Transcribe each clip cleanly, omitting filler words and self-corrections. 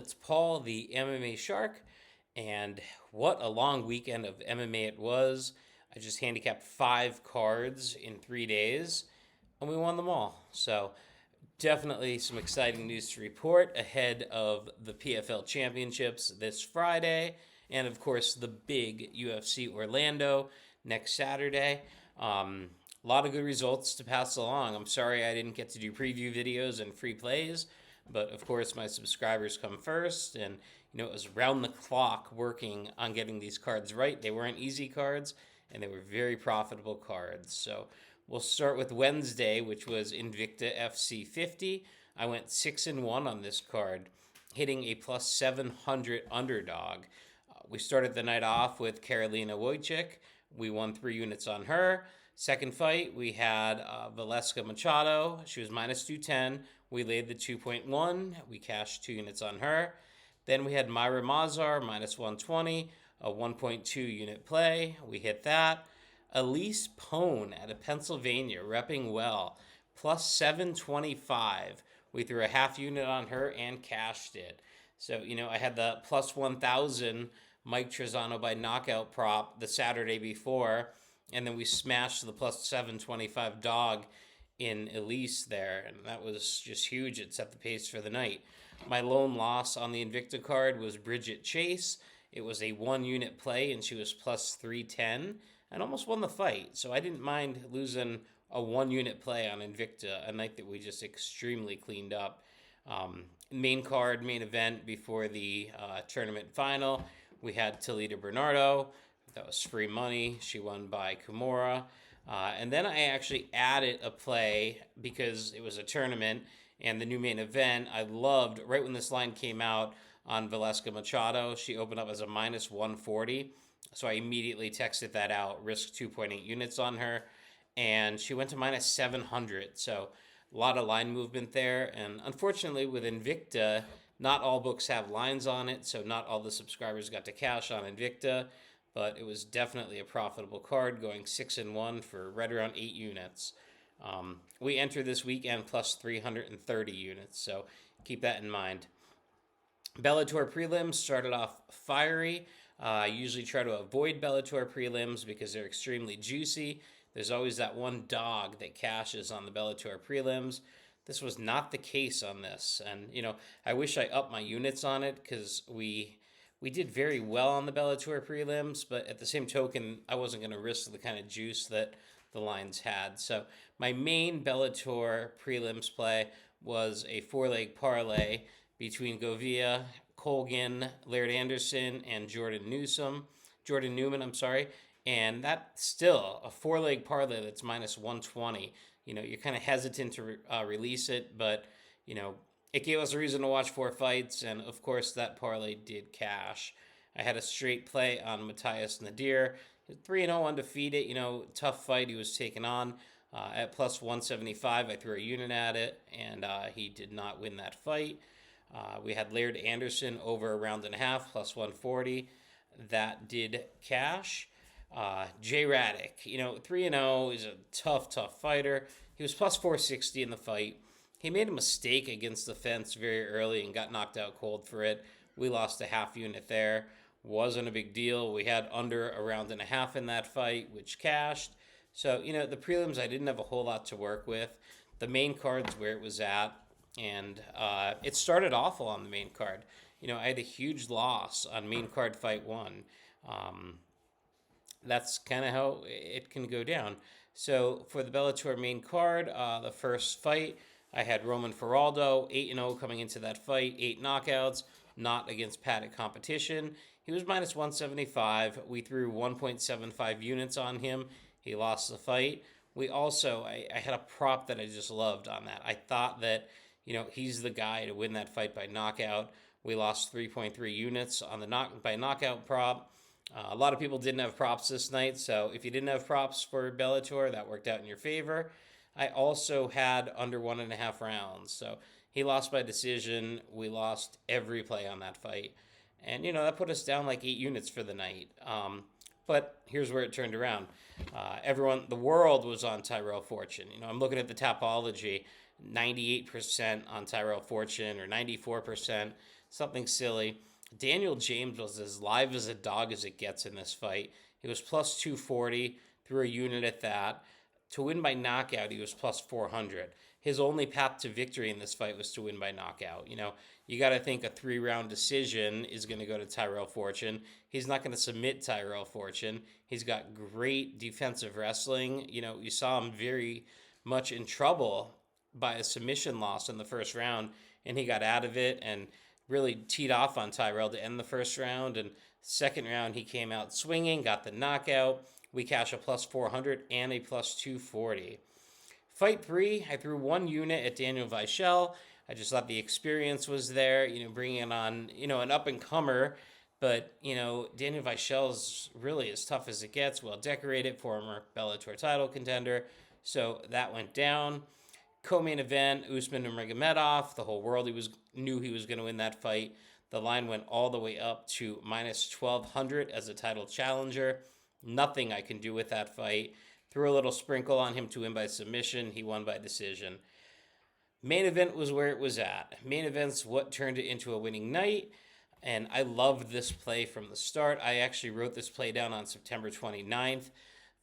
It's Paul, the MMA Shark, and what a long weekend of MMA it was. I just handicapped 5 cards in 3 days, and we won them all. So, definitely some exciting news to report ahead of the PFL Championships this Friday, and of course, the big UFC Orlando next Saturday. A lot of good results to pass along. I'm sorry I didn't get to do preview videos and free plays, but of course my subscribers come first, and it was round the clock working on getting these cards right. They weren't easy cards, and they were very profitable cards. So we'll start with Wednesday, which was Invicta FC 50. I went 6-1 on this card, hitting a plus 700 underdog. We started the night off with Karolina Wojcik. We won 3 units on her. Second fight, we had Valeska Machado. She was minus 210. We laid the 2.1. We cashed 2 units on her. Then we had Myra Mazar, minus 120, a 1.2 unit play. We hit that. Elise Pone out of Pennsylvania, repping well, plus 725. We threw a half unit on her and cashed it. So, I had the plus 1,000 Mike Trezano by knockout prop the Saturday before, and then we smashed the plus 725 dog in Elise there, and that was just huge. It set the pace for the night. My lone loss on the Invicta card was Bridget Chase. It was a 1 unit play, and she was plus 310 and almost won the fight. So I didn't mind losing a 1 unit play on Invicta, a night that we just extremely cleaned up. Main card, main event before the tournament final, we had Talita Bernardo. That was free money. She won by Kimura. And then I actually added a play because it was a tournament and the new main event. I loved, right when this line came out on Valeska Machado, she opened up as a minus 140. So I immediately texted that out, risked 2.8 units on her, and she went to minus 700. So a lot of line movement there. And unfortunately, with Invicta, not all books have lines on it, so not all the subscribers got to cash on Invicta. But it was definitely a profitable card, going 6-1 for right around 8 units. We enter this weekend plus 330 units, so keep that in mind. Bellator prelims started off fiery. I usually try to avoid Bellator prelims because they're extremely juicy. There's always that one dog that cashes on the Bellator prelims. This was not the case on this, and I wish I upped my units on it because we did very well on the Bellator prelims, but at the same token, I wasn't going to risk the kind of juice that the lines had. So my main Bellator prelims play was a 4-leg parlay between Govia, Colgan, Laird Anderson, and Jordan Newman, and that's still a 4-leg parlay that's minus 120. You're kind of hesitant to release it, but it gave us a reason to watch 4 fights, and of course that parlay did cash. I had a straight play on Matthias Nadir. 3-0 undefeated, tough fight he was taking on. At plus 175, I threw a unit at it, and he did not win that fight. We had Laird Anderson over a round and a half, plus 140. That did cash. Jay Raddick, 3-0 is a tough fighter. He was plus 460 in the fight. He made a mistake against the fence very early and got knocked out cold for it. We lost a half unit there. Wasn't a big deal. We had under a round and a half in that fight, which cashed. So, the prelims, I didn't have a whole lot to work with. The main card's where it was at, and it started awful on the main card. I had a huge loss on main card fight 1. That's kind of how it can go down. So, for the Bellator main card, the first fight, I had Roman Feraldo, 8-0 coming into that fight, 8 knockouts, not against padded competition. He was minus 175. We threw 1.75 units on him. He lost the fight. We also, I had a prop that I just loved on that. I thought that, he's the guy to win that fight by knockout. We lost 3.3 units on the by knockout prop. A lot of people didn't have props this night, so if you didn't have props for Bellator, that worked out in your favor. I also had under 1.5 rounds. So he lost by decision. We lost every play on that fight. And, that put us down like 8 units for the night. But here's where it turned around. The world was on Tyrell Fortune. I'm looking at the Tapology, 98% on Tyrell Fortune or 94%. something silly. Daniel James was as live as a dog as it gets in this fight. He was plus 240, threw a unit at that. To win by knockout, he was plus 400. His only path to victory in this fight was to win by knockout. You got to think a 3-round decision is going to go to Tyrell Fortune. He's not going to submit Tyrell Fortune. He's got great defensive wrestling. You saw him very much in trouble by a submission loss in the first round, and he got out of it and really teed off on Tyrell to end the first round. And second round, he came out swinging, got the knockout. We cash a plus 400 and a plus 240. Fight 3, I threw 1 unit at Daniel Weichel. I just thought the experience was there, bringing on, an up-and-comer. But, Daniel Weichel's really as tough as it gets, well-decorated, former Bellator title contender. So that went down. Co-main event, Usman Nurmagomedov. The whole world knew he was going to win that fight. The line went all the way up to minus 1,200 as a title challenger. Nothing I can do with that fight. Threw a little sprinkle on him to win by submission. He won by decision. Main event was where it was at. Main event's what turned it into a winning night. And I loved this play from the start. I actually wrote this play down on September 29th.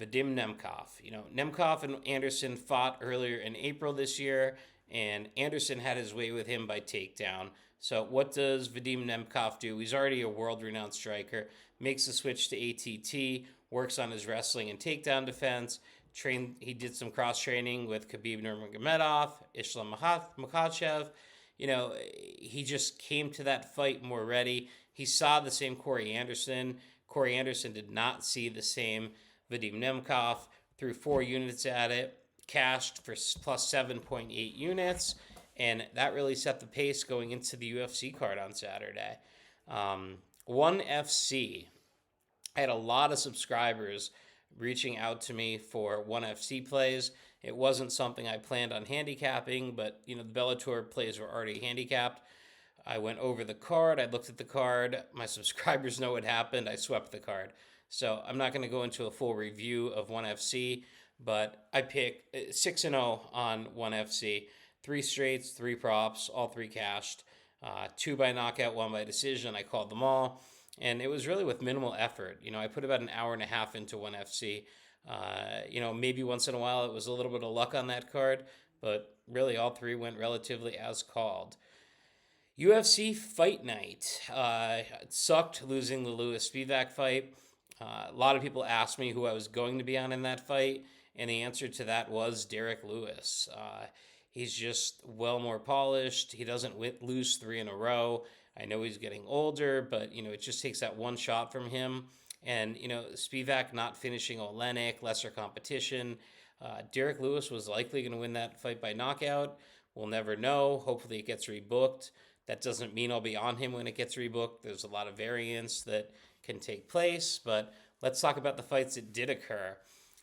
Vadim Nemkov. Nemkov and Anderson fought earlier in April this year, and Anderson had his way with him by takedown. So what does Vadim Nemkov do? He's already a world-renowned striker. Makes the switch to ATT, works on his wrestling and takedown defense. He did some cross-training with Khabib Nurmagomedov, Islam Makhachev. He just came to that fight more ready. He saw the same Corey Anderson. Corey Anderson did not see the same Vadim Nemkov. Threw 4 units at it, cashed for plus 7.8 units, and that really set the pace going into the UFC card on Saturday. 1FC. I had a lot of subscribers reaching out to me for 1FC plays. It wasn't something I planned on handicapping, but the Bellator plays were already handicapped. I went over the card. I looked at the card. My subscribers know what happened. I swept the card. So I'm not going to go into a full review of 1FC, but I picked 6-0 on 1FC. 3 straights, 3 props, all 3 cashed. 2 by knockout, 1 by decision. I called them all. And it was really with minimal effort. I put about an hour and a half into 1FC. Maybe once in a while it was a little bit of luck on that card, but really all 3 went relatively as called. UFC Fight Night. It sucked losing the Lewis Spivak fight. A lot of people asked me who I was going to be on in that fight, and the answer to that was Derek Lewis. He's just well more polished. He doesn't lose 3 in a row. I know he's getting older, but, it just takes that one shot from him. And, Spivak not finishing Olenek, lesser competition. Derek Lewis was likely going to win that fight by knockout. We'll never know. Hopefully it gets rebooked. That doesn't mean I'll be on him when it gets rebooked. There's a lot of variants that can take place, but let's talk about the fights that did occur.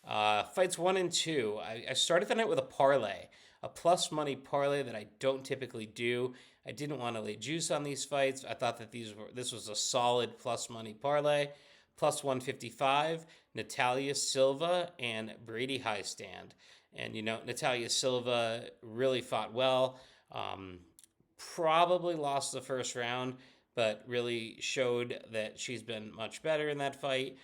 Fights 1 and 2. I started the night with a parlay, a plus money parlay that I don't typically do. I didn't want to lay juice on these fights. I thought that this was a solid plus money parlay. Plus 155, Natalia Silva and Brady Highstand. And, Natalia Silva really fought well. Probably lost the first round, but really showed that she's been much better in that fight.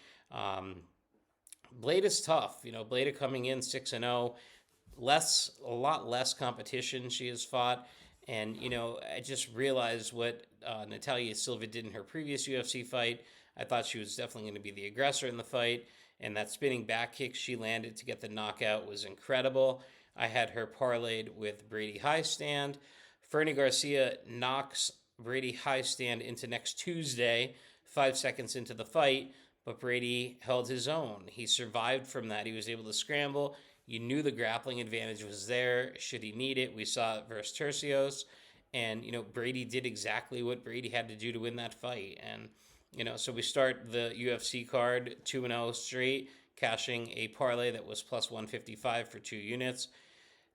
Blade is tough. Blade coming in 6-0. A lot less competition she has fought. And, I just realized what Natalia Silva did in her previous UFC fight. I thought she was definitely going to be the aggressor in the fight. And that spinning back kick she landed to get the knockout was incredible. I had her parlayed with Brady Highstand. Fernie Garcia knocks Brady Highstand into next Tuesday, 5 seconds into the fight. But Brady held his own. He survived from that. He was able to scramble. You knew the grappling advantage was there should he need it. We saw it versus Tercios. And, Brady did exactly what Brady had to do to win that fight. And, so we start the UFC card 2-0 straight, cashing a parlay that was plus 155 for 2 units.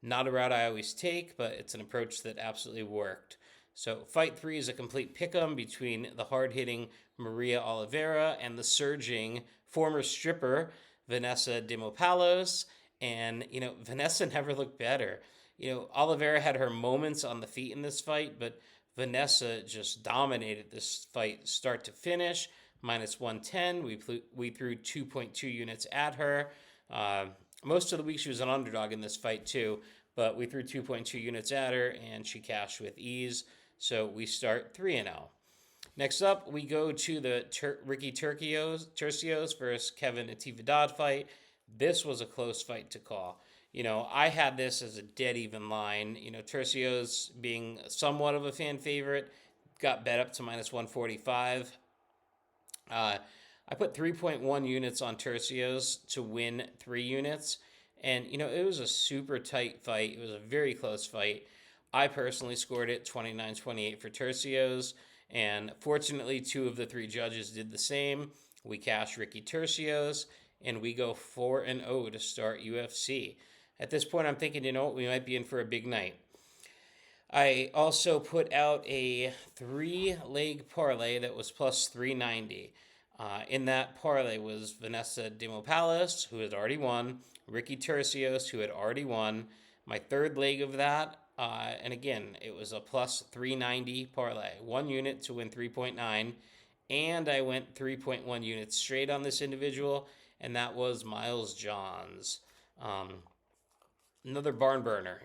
Not a route I always take, but it's an approach that absolutely worked. So fight 3 is a complete pick'em between the hard-hitting Maria Oliveira and the surging former stripper Vanessa Demopoulos. And, Vanessa never looked better. Oliveira had her moments on the feet in this fight, but Vanessa just dominated this fight start to finish. Minus 110. We threw 2.2 units at her. Uh, Most of the week she was an underdog in this fight too, but we threw 2.2 units at her and she cashed with ease. So we start 3-0. Next up, we go to the Ricky Tercios versus Kevin Natividad fight. This was a close fight to call. I had this as a dead even line. Tercios being somewhat of a fan favorite, got bet up to minus 145. I put 3.1 units on Tercios to win 3 units. And, it was a super tight fight. It was a very close fight. I personally scored it 29-28 for Tercios. And fortunately, 2 of the 3 judges did the same. We cashed Ricky Tercios, and we go 4-0 to start UFC. At this point, I'm thinking, we might be in for a big night. I also put out a 3-leg parlay that was plus 390. In that parlay was Vanessa Demopoulos, who had already won, Ricky Tercios, who had already won. My 3rd leg of that, and again, it was a plus 390 parlay, 1 unit to win 3.9, and I went 3.1 units straight on this individual, and that was Miles Johns. Another barn burner.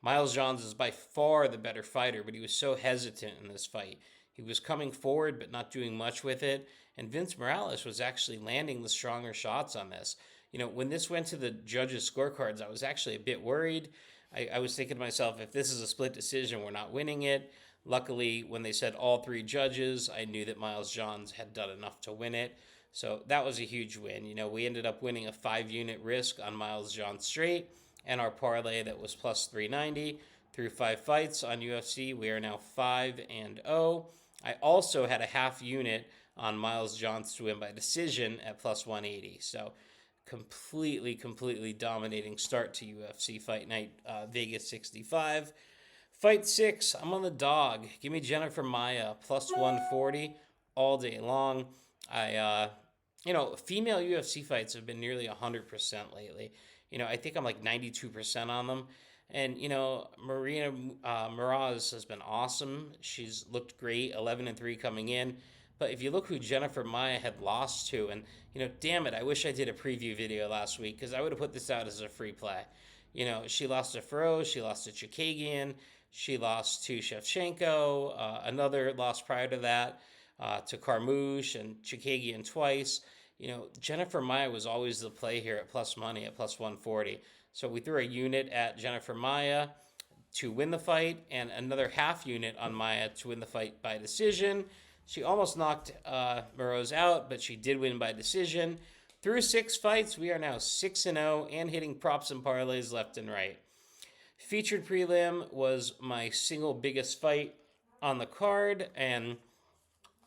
Miles Johns is by far the better fighter, but he was so hesitant in this fight. He was coming forward, but not doing much with it. And Vince Morales was actually landing the stronger shots on this. When this went to the judges' scorecards, I was actually a bit worried. I was thinking to myself, if this is a split decision, we're not winning it. Luckily, when they said all 3 judges, I knew that Miles Johns had done enough to win it. So that was a huge win. We ended up winning a 5-unit risk on Miles Johns straight. And our parlay that was plus 390 through 5 fights on UFC. We are now 5-0. I also had a half unit on Miles Johns to win by decision at plus 180. So completely dominating start to UFC Fight Night Vegas 65. Fight 6, I'm on the dog. Give me Jennifer Maia plus 140 all day long. Female UFC fights have been nearly 100% lately. I think I'm like 92% on them. And, Marina Moraz has been awesome. She's looked great, 11-3 coming in. But if you look who Jennifer Maia had lost to, and, damn it, I wish I did a preview video last week because I would have put this out as a free play. She lost to Faro, she lost to Chikagian, she lost to Shevchenko, another loss prior to that to Carmouche and Chikagian twice. Jennifer Maia was always the play here at plus money at plus 140. So we threw a unit at Jennifer Maia to win the fight and another half unit on Maia to win the fight by decision. She almost knocked Moraz out, but she did win by decision. Through 6 fights, we are now 6-0 and hitting props and parlays left and right. Featured prelim was my single biggest fight on the card, and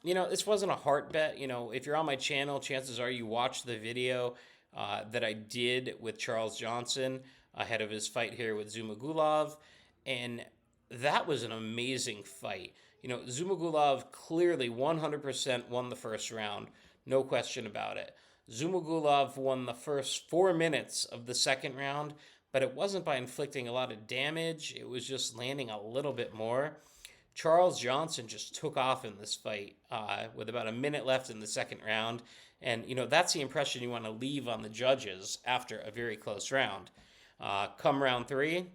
this wasn't a heart bet. If you're on my channel, chances are you watched the video that I did with Charles Johnson ahead of his fight here with Zumagulov. And that was an amazing fight. Zumagulov clearly 100% won the first round. No question about it. Zumagulov won the first 4 minutes of the second round, but it wasn't by inflicting a lot of damage. It was just landing a little bit more. Charles Johnson just took off in this fight with about a minute left in the second round. And, that's the impression you want to leave on the judges after a very close round. Come round 3,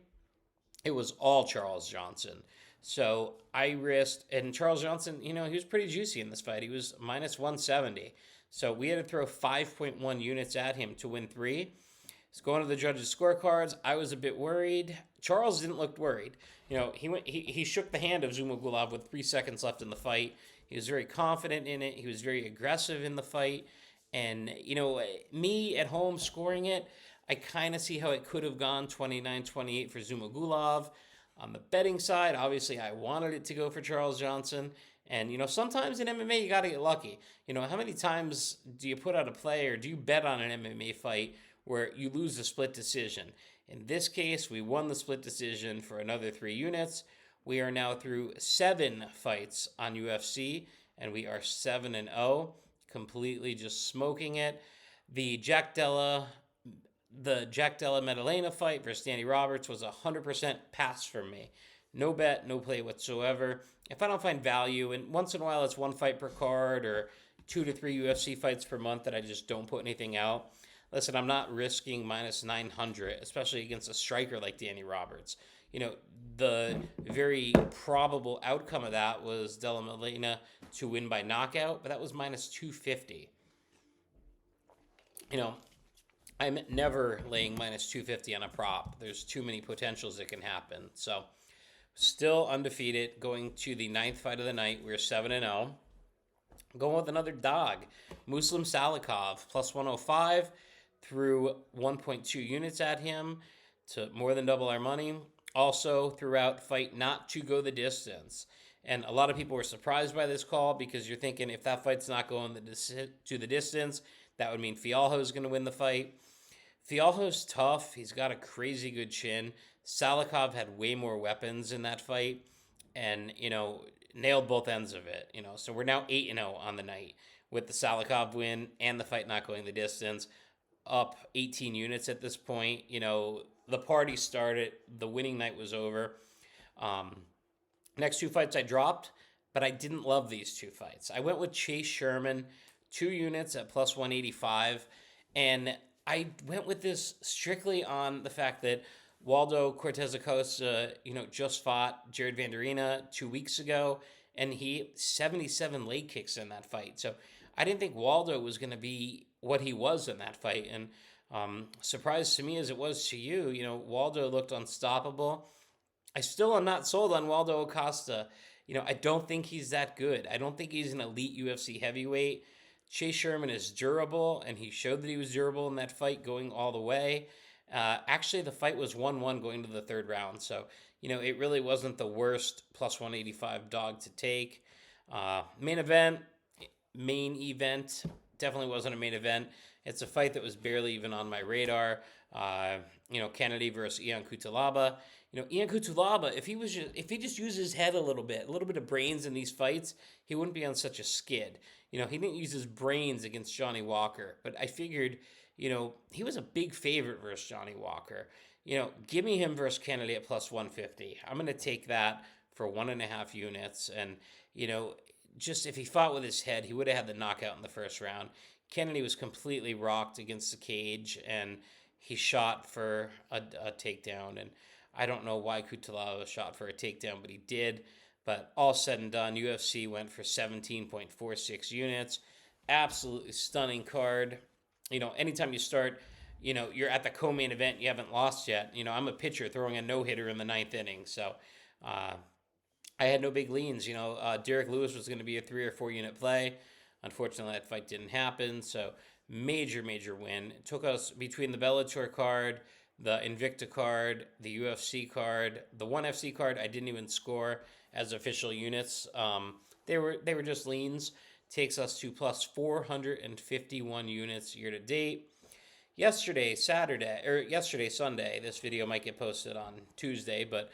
it was all Charles Johnson. So I risked, and Charles Johnson, he was pretty juicy in this fight. He was minus 170. So we had to throw 5.1 units at him to win 3. He's going to the judges' scorecards. I was a bit worried. Charles didn't look worried. He shook the hand of Zumagulov with 3 seconds left in the fight. He was very confident in it. He was very aggressive in the fight. And, me at home scoring it, I kind of see how it could have gone 29-28 for Zumagulov. On the betting side, obviously, I wanted it to go for Charles Johnson. And, sometimes in MMA, you got to get lucky. How many times do you put out a play or do you bet on an MMA fight where you lose a split decision? In this case, we won the split decision for another 3 units. We are now through 7 fights on UFC, and we are 7-0, completely just smoking it. The Jack Della Maddalena fight versus Danny Roberts was 100% pass from me. No bet, no play whatsoever. If I don't find value, and once in a while it's one fight per card or 2 to 3 UFC fights per month that I just don't put anything out. Listen, I'm not risking minus 900, especially against a striker like Danny Roberts. The very probable outcome of that was Della Molina to win by knockout, but that was minus 250. I'm never laying minus 250 on a prop. There's too many potentials that can happen. So, still undefeated going to the ninth fight of the night. We're 7-0. Going with another dog, Muslim Salikov, plus 105, threw 1.2 units at him to more than double our money. Also, throughout fight not to go the distance. And a lot of people were surprised by this call because you're thinking if that fight's not going to the distance, that would mean Fialho's going to win the fight. Fialho's tough. He's got a crazy good chin. Salikov had way more weapons in that fight and, nailed both ends of it. So we're now 8-0 on the night with the Salikov win and the fight not going the distance, up 18 units at this point. The party started. The winning night was over. Next two fights I dropped, but I didn't love these two fights. I went with Chase Sherman, 2 units at plus 185, and I went with this strictly on the fact that Waldo Cortez Acosta, just fought Jared Vanderina 2 weeks ago, and he 77 leg kicks in that fight. So I didn't think Waldo was going to be what he was in that fight, and surprised to me as it was to you, Waldo looked unstoppable. I still am not sold on Waldo Acosta. I don't think he's that good. I don't think he's an elite UFC heavyweight. Chase Sherman is durable, and he showed that he was durable in that fight going all the way. Actually, the fight was 1-1 going to the third round, so, it really wasn't the worst plus 185 dog to take. Main event, definitely wasn't a main event. It's a fight that was barely even on my radar. Kennedy versus Ion Cutelaba. Ion Cutelaba, if he just used his head a little bit of brains in these fights, he wouldn't be on such a skid. He didn't use his brains against Johnny Walker, but I figured, he was a big favorite versus Johnny Walker. Give me him versus Kennedy at plus 150. I'm going to take that for 1.5 units. And, just if he fought with his head, he would have had the knockout in the first round. Kennedy was completely rocked against the cage, and he shot for a takedown. And I don't know why Cutelaba shot for a takedown, but he did. But all said and done, UFC went for 17.46 units. Absolutely stunning card. Anytime you start, you're at the co-main event, you haven't lost yet. I'm a pitcher throwing a no-hitter in the ninth inning. So I had no big leans. Derek Lewis was going to be a 3 or 4 unit play. Unfortunately, that fight didn't happen. So major win. It took us between the Bellator card, the Invicta card, the UFC card, the ONE FC card. I didn't even score as official units. They were just leans. Takes us to plus 451 units year to date. Yesterday, Sunday, this video might get posted on Tuesday, but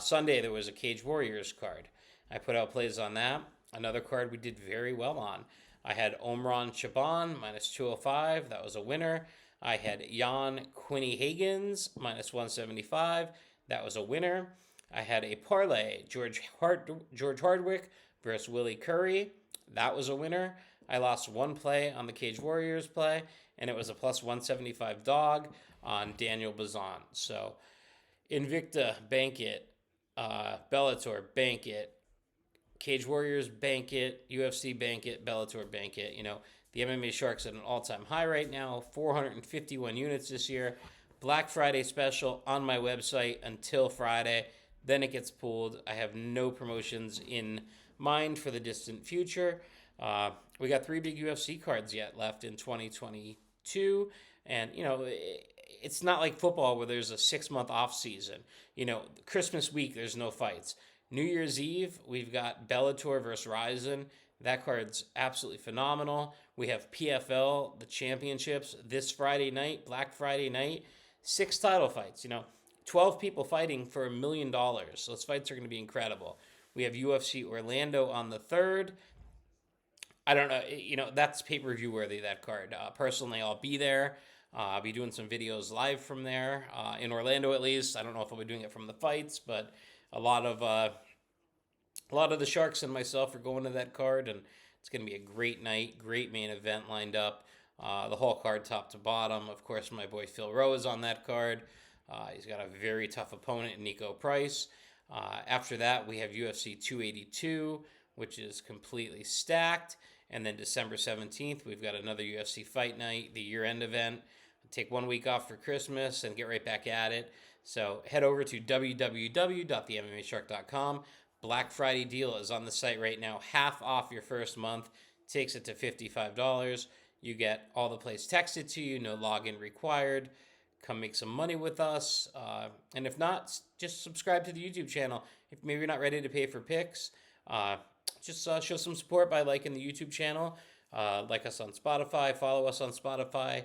Sunday there was a Cage Warriors card. I put out plays on that. Another card we did very well on. I had Omran Shaban, minus 205. That was a winner. I had Jan Quinny Higgins, minus 175. That was a winner. I had a parlay, George Hardwick versus Willie Curry. That was a winner. I lost one play on the Cage Warriors play, and it was a plus 175 dog on Daniel Bazan. So Invicta, bank it. Bellator, bank it. Cage Warriors, bank it. UFC, bank it. Bellator, bank it. The MMA Shark's at an all-time high right now, 451 units this year. Black Friday special on my website until Friday. Then it gets pulled. I have no promotions in mind for the distant future. We got 3 big UFC cards yet left in 2022. And, it's not like football where there's a 6-month off season. Christmas week, there's no fights. New Year's Eve, we've got Bellator versus Ryzen. That card's absolutely phenomenal. We have PFL, the championships, this Friday night, Black Friday night. 6 title fights, 12 people fighting for $1 million. So those fights are going to be incredible. We have UFC Orlando on the 3rd. I don't know, that's pay-per-view worthy, that card. Personally, I'll be there. I'll be doing some videos live from there, in Orlando at least. I don't know if I'll be doing it from the fights, but a lot of the Sharks and myself are going to that card, and it's going to be a great night, great main event lined up. The whole card, top to bottom. Of course, my boy Phil Rowe is on that card. He's got a very tough opponent, Nico Price. After that, we have UFC 282, which is completely stacked. And then December 17th, we've got another UFC Fight Night, the year-end event. Take 1 week off for Christmas and get right back at it. So head over to www.themmashark.com. Black Friday deal is on the site right now. Half off your first month. Takes it to $55. You get all the plays texted to you. No login required. Come make some money with us. And if not, just subscribe to the YouTube channel. If maybe you're not ready to pay for picks, just show some support by liking the YouTube channel. Like us on Spotify. Follow us on Spotify.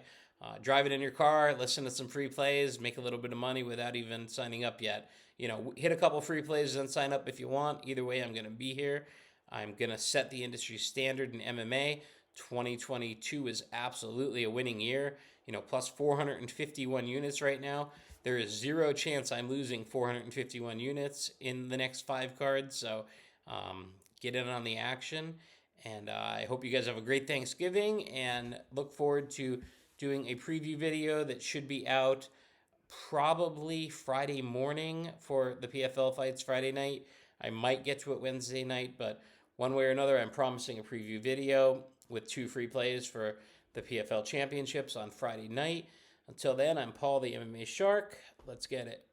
Drive it in your car, listen to some free plays, make a little bit of money without even signing up yet. Hit a couple free plays and sign up if you want. Either way, I'm going to be here. I'm going to set the industry standard in MMA. 2022 is absolutely a winning year. Plus 451 units right now. There is zero chance I'm losing 451 units in the next 5 cards. So get in on the action. And I hope you guys have a great Thanksgiving and look forward to doing a preview video that should be out probably Friday morning for the PFL fights Friday night. I might get to it Wednesday night, but one way or another, I'm promising a preview video with 2 free plays for the PFL championships on Friday night. Until then, I'm Paul, the MMA Shark. Let's get it.